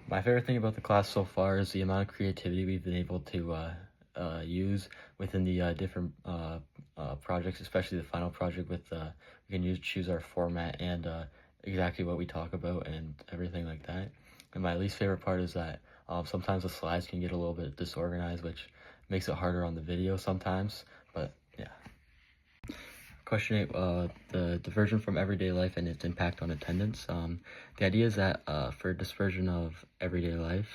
My favorite thing about the class so far is the amount of creativity we've been able to use within the different projects, especially the final project with we can choose our format and exactly what we talk about and everything like that. And my least favorite part is that sometimes the slides can get a little bit disorganized, which makes it harder on the video sometimes, but yeah. Question 8, the diversion from everyday life and its impact on attendance. The idea is that for dispersion of everyday life,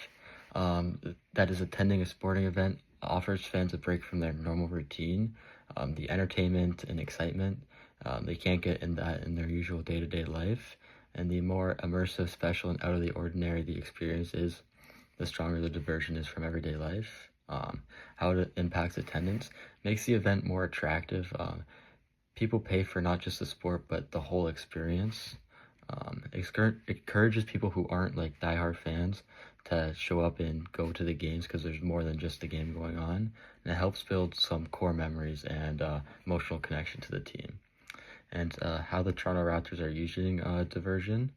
that is attending a sporting event offers fans a break from their normal routine, the entertainment and excitement they can't get in their usual day-to-day life, and the more immersive, special, and out of the ordinary the experience is, the stronger the diversion is from everyday life. How it impacts attendance makes the event more attractive. People pay for not just the sport, but the whole experience. It encourages people who aren't like diehard fans to show up and go to the games because there's more than just the game going on. And it helps build some core memories and emotional connection to the team. And how the Toronto Raptors are using diversion.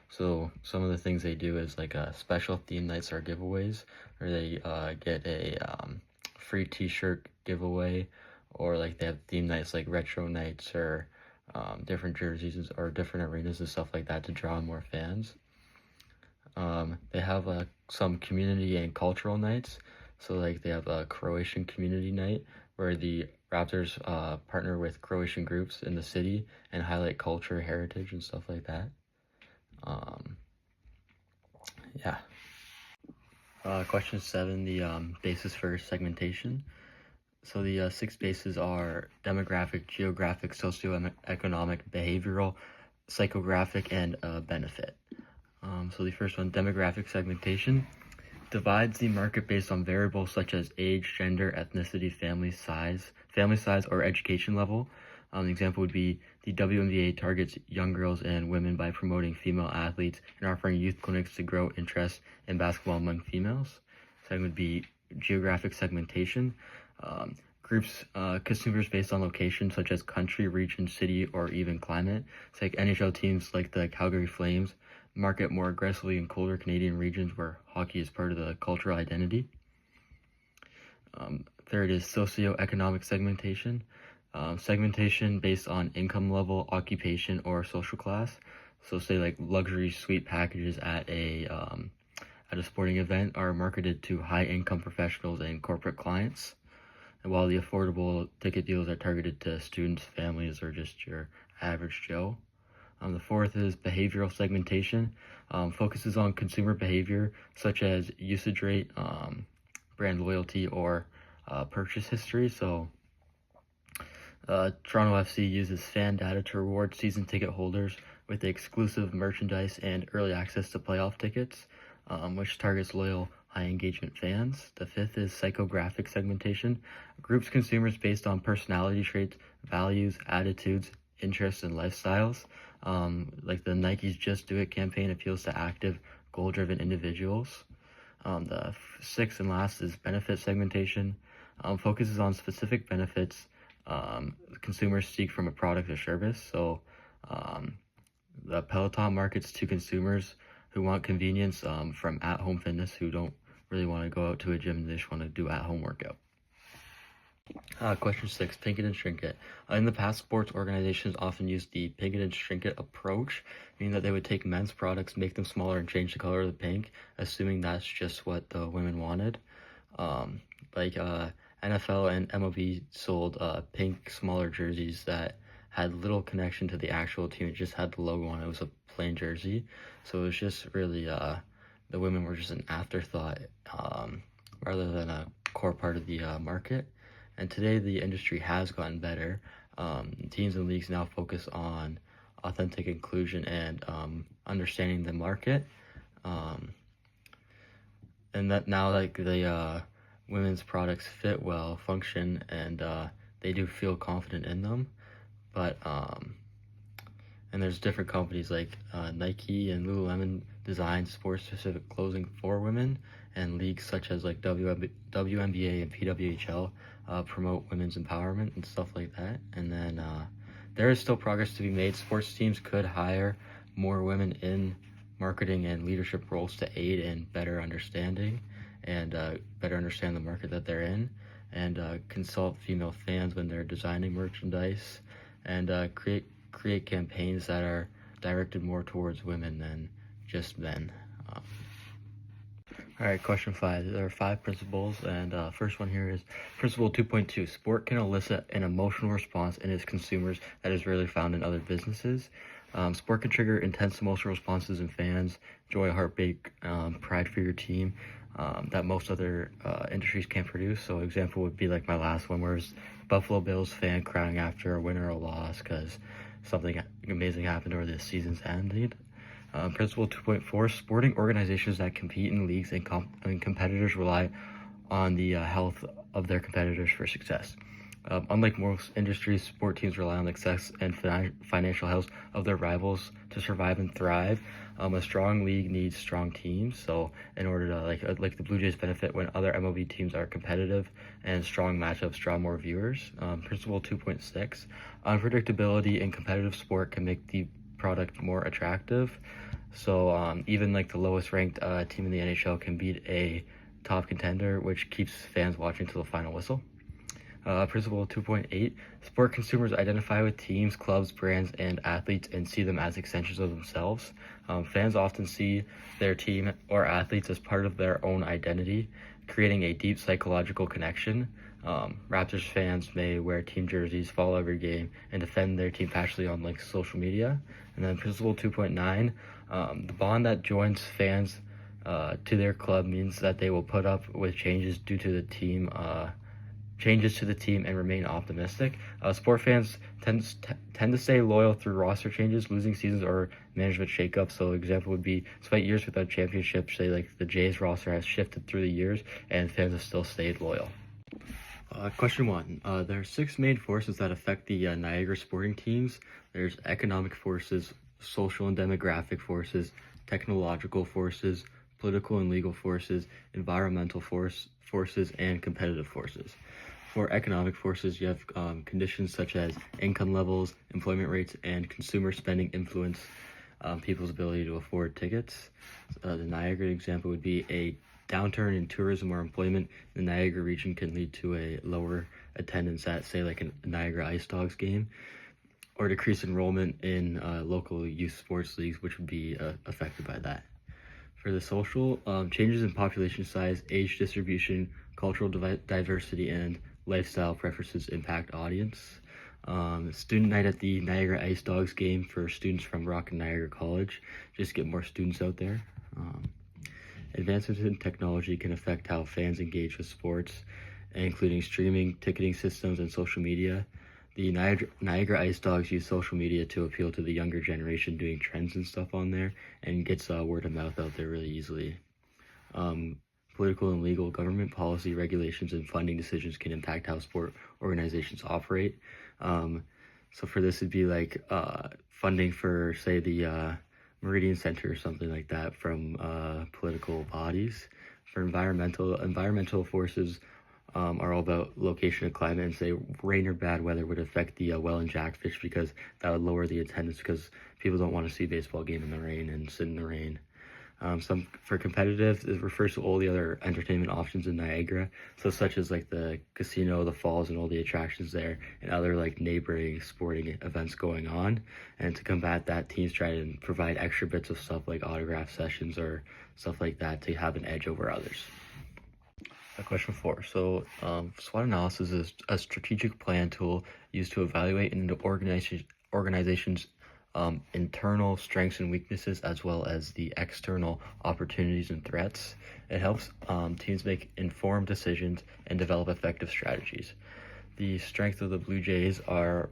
So some of the things they do is like special theme nights or giveaways, where they get a free t-shirt giveaway, or like they have theme nights like retro nights or different jerseys or different arenas and stuff like that to draw more fans. They have some community and cultural nights. So like they have a Croatian community night where the Raptors partner with Croatian groups in the city and highlight culture, heritage, and stuff like that. Yeah. Question 7, the basis for segmentation. So the 6 bases are demographic, geographic, socioeconomic, behavioral, psychographic, and benefit. So the first one, demographic segmentation, divides the market based on variables such as age, gender, ethnicity, family size, or education level. An example would be the WNBA targets young girls and women by promoting female athletes and offering youth clinics to grow interest in basketball among females. Second would be geographic segmentation. Groups consumers based on location such as country, region, city, or even climate. It's like NHL teams like the Calgary Flames market more aggressively in colder Canadian regions where hockey is part of the cultural identity. Third is socioeconomic segmentation. Segmentation based on income level, occupation, or social class. So say like luxury suite packages at a sporting event are marketed to high income professionals and corporate clients, and while the affordable ticket deals are targeted to students, families, or just your average Joe. The fourth is behavioral segmentation. Focuses on consumer behavior such as usage rate, brand loyalty, or purchase history. So Toronto FC uses fan data to reward season ticket holders with exclusive merchandise and early access to playoff tickets, which targets loyal, high engagement fans. The fifth is psychographic segmentation. Groups consumers based on personality traits, values, attitudes, interests, and lifestyles. Like the Nike's Just Do It campaign appeals to active, goal-driven individuals. The sixth and last is benefit segmentation. Focuses on specific benefits consumers seek from a product or service. So the Peloton markets to consumers who want convenience from at-home fitness, who don't really want to go out to a gym, they just want to do at-home workout. Question 6, pink it and shrink it. In the past, sports organizations often used the pink it and shrink it approach, meaning that they would take men's products, make them smaller, and change the color of the pink, assuming that's just what the women wanted. NFL and MLB sold pink, smaller jerseys that had little connection to the actual team. It just had the logo on it. It was a plain jersey. So it was just really, the women were just an afterthought rather than a core part of the market. And today the industry has gotten better. Teams and leagues now focus on authentic inclusion and understanding the market. And that now like the women's products fit well, function, and they do feel confident in them. But and there's different companies like Nike and Lululemon design sports-specific clothing for women, and leagues such as like WNBA and PWHL promote women's empowerment and stuff like that. And then there is still progress to be made. Sports teams could hire more women in marketing and leadership roles to aid in better understanding and better understand the market that they're in, and consult female fans when they're designing merchandise, and create campaigns that are directed more towards women than just men. All right, question 5. There are 5 principles, and first one here is Principle 2.2. Sport can elicit an emotional response in its consumers that is rarely found in other businesses. Sport can trigger intense emotional responses in fans, joy, heartbreak, pride for your team, that most other industries can't produce. So example would be like my last one, where it's Buffalo Bills fan crying after a win or a loss because something amazing happened or the season's ended. Principle 2.4, sporting organizations that compete in leagues and competitors rely on the health of their competitors for success. Unlike most industries, sport teams rely on the success and financial health of their rivals to survive and thrive. A strong league needs strong teams, so in order to like the Blue Jays benefit when other MLB teams are competitive, and strong matchups draw more viewers. Principle 2.6, unpredictability in competitive sport can make the product more attractive. So even like the lowest ranked team in the NHL can beat a top contender, which keeps fans watching till the final whistle. Principle 2.8, sport consumers identify with teams, clubs, brands, and athletes and see them as extensions of themselves. Fans often see their team or athletes as part of their own identity, creating a deep psychological connection. Raptors fans may wear team jerseys, follow every game, and defend their team passionately on like social media. And then Principle 2.9, the bond that joins fans to their club means that they will put up with changes to the team and remain optimistic. Sport fans tend to stay loyal through roster changes, losing seasons, or management shakeups. So example would be, despite years without championships, say like the Jays roster has shifted through the years and fans have still stayed loyal. Question 1. There are 6 main forces that affect the Niagara sporting teams. There's economic forces, social and demographic forces, technological forces, political and legal forces, environmental forces, and competitive forces. For economic forces, you have conditions such as income levels, employment rates, and consumer spending influence people's ability to afford tickets. The Niagara example would be a downturn in tourism or employment in the Niagara region can lead to a lower attendance at, say, like a Niagara Ice Dogs game, or decreased enrollment in local youth sports leagues, which would be affected by that. For the social, changes in population size, age distribution, cultural diversity, and lifestyle preferences impact audience. Student night at the Niagara Ice Dogs game for students from Rock and Niagara College, just get more students out there. Advancements in technology can affect how fans engage with sports, including streaming, ticketing systems, and social media. The Niagara Ice Dogs use social media to appeal to the younger generation, doing trends and stuff on there, and gets word of mouth out there really easily. Political and legal, government policy, regulations, and funding decisions can impact how sport organizations operate. So for this, it'd be like funding for, say, the Meridian Center or something like that from political bodies. For environmental forces are all about location and climate, and say rain or bad weather would affect the Welland Jackfish, because that would lower the attendance because people don't want to see a baseball game in the rain and sit in the rain. For competitive, it refers to all the other entertainment options in Niagara, so such as like the casino, the falls, and all the attractions there, and other like neighboring sporting events going on. And to combat that, teams try to provide extra bits of stuff like autograph sessions or stuff like that to have an edge over others. Question 4. So SWOT analysis is a strategic plan tool used to evaluate an organization's internal strengths and weaknesses, as well as the external opportunities and threats. It helps teams make informed decisions and develop effective strategies. The strength of the Blue Jays are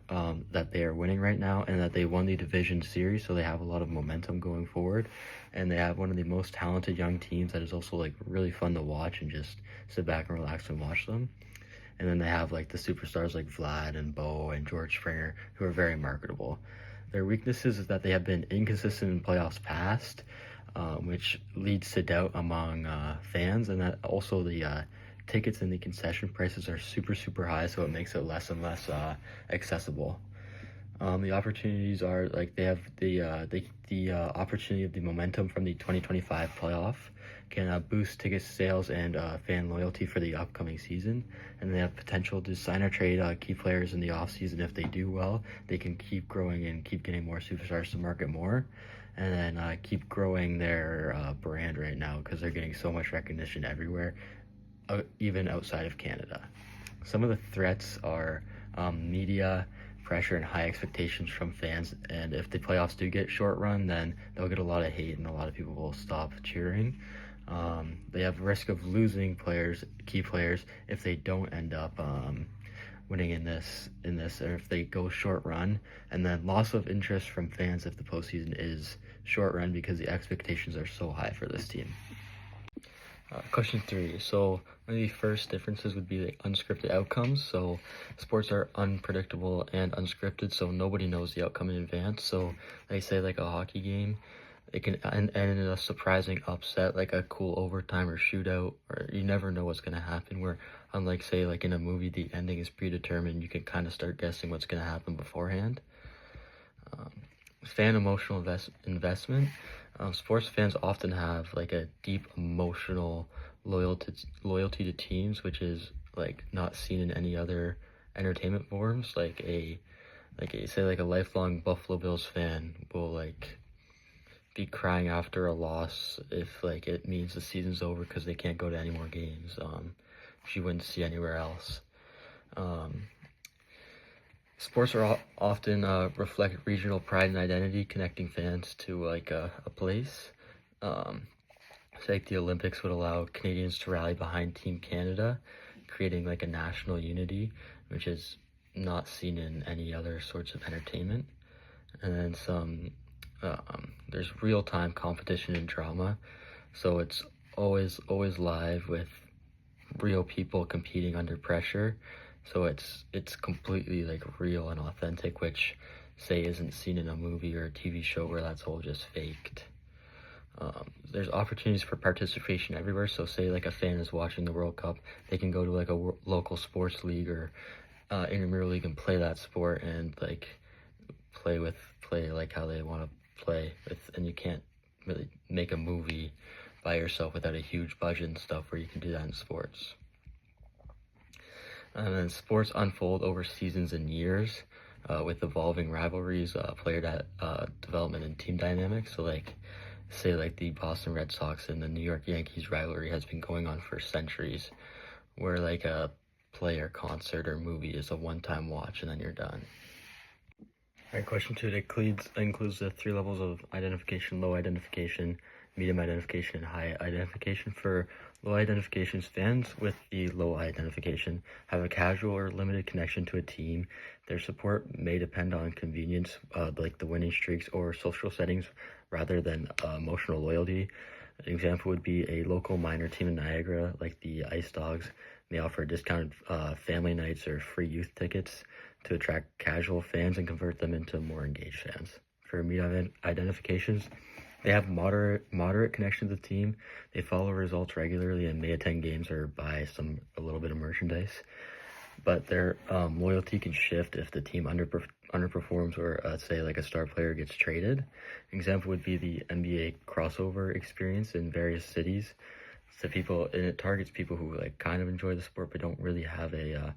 that they are winning right now, and that they won the division series, so they have a lot of momentum going forward, and they have one of the most talented young teams that is also like really fun to watch and just sit back and relax and watch them. And then they have like the superstars like Vlad and Bo and George Springer, who are very marketable. Their weaknesses is that they have been inconsistent in playoffs past, which leads to doubt among fans, and that also the tickets and the concession prices are super high, so it makes it less and less accessible. The opportunities are like they have the opportunity of the momentum from the 2025 playoff can boost ticket sales and fan loyalty for the upcoming season, and they have potential to sign or trade key players in the offseason. If they do well, they can keep growing and keep getting more superstars to market more, and then keep growing their brand right now because they're getting so much recognition everywhere, even outside of Canada. Some of the threats are media pressure and high expectations from fans, and if the playoffs do get short run, then they'll get a lot of hate and a lot of people will stop cheering. They have risk of losing key players, if they don't end up winning in this, or if they go short run, and then loss of interest from fans if the postseason is short run because the expectations are so high for this team. Question 3. So one of the first differences would be the unscripted outcomes. So sports are unpredictable and unscripted, so nobody knows the outcome in advance. So they say like a hockey game, it can end in a surprising upset, like a cool overtime or shootout, or you never know what's going to happen. Where unlike say like in a movie, the ending is predetermined, you can kind of start guessing what's going to happen beforehand. Fan emotional investment. Sports fans often have like a deep emotional loyalty to teams, which is like not seen in any other entertainment forms. Like a lifelong Buffalo Bills fan will like be crying after a loss if like it means the season's over because they can't go to any more games. She wouldn't see anywhere else. Sports are often reflect regional pride and identity, connecting fans to like a place. It's like the Olympics would allow Canadians to rally behind Team Canada, creating like a national unity, which is not seen in any other sorts of entertainment. And then there's real-time competition and drama, so it's always live with real people competing under pressure. So it's completely like real and authentic, which say isn't seen in a movie or a TV show where that's all just faked. There's opportunities for participation everywhere. So say like a fan is watching the World Cup, they can go to like a local sports league or intramural league and play that sport and like play like how they want to play with. And you can't really make a movie by yourself without a huge budget and stuff where you can do that in sports. And then sports unfold over seasons and years with evolving rivalries, player development, and team dynamics. So like, say like the Boston Red Sox and the New York Yankees rivalry has been going on for centuries, where like a player concert or movie is a one-time watch and then you're done. All right, question 2. It includes the 3 levels of identification: low identification, medium identification, and high identification. For low identifications, fans with the low identification have a casual or limited connection to a team. Their support may depend on convenience, like the winning streaks or social settings, rather than emotional loyalty. An example would be a local minor team in Niagara, like the Ice Dogs, may offer discounted family nights or free youth tickets to attract casual fans and convert them into more engaged fans. For medium identifications, they have moderate connection to the team. They follow results regularly and may attend games or buy a little bit of merchandise. But their loyalty can shift if the team underperforms or say like a star player gets traded. An example would be the NBA crossover experience in various cities. So it targets people who like kind of enjoy the sport but don't really have a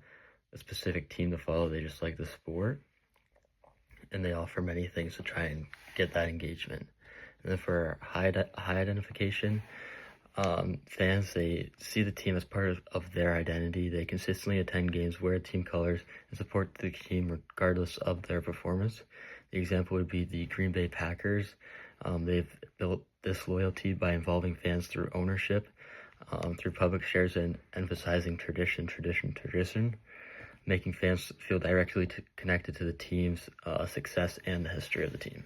specific team to follow. They just like the sport, and they offer many things to try and get that engagement. And then for high identification, fans, they see the team as part of their identity. They consistently attend games, wear team colors, and support the team regardless of their performance. The example would be the Green Bay Packers. They've built this loyalty by involving fans through ownership, through public shares, and emphasizing tradition, making fans feel directly connected to the team's success and the history of the team.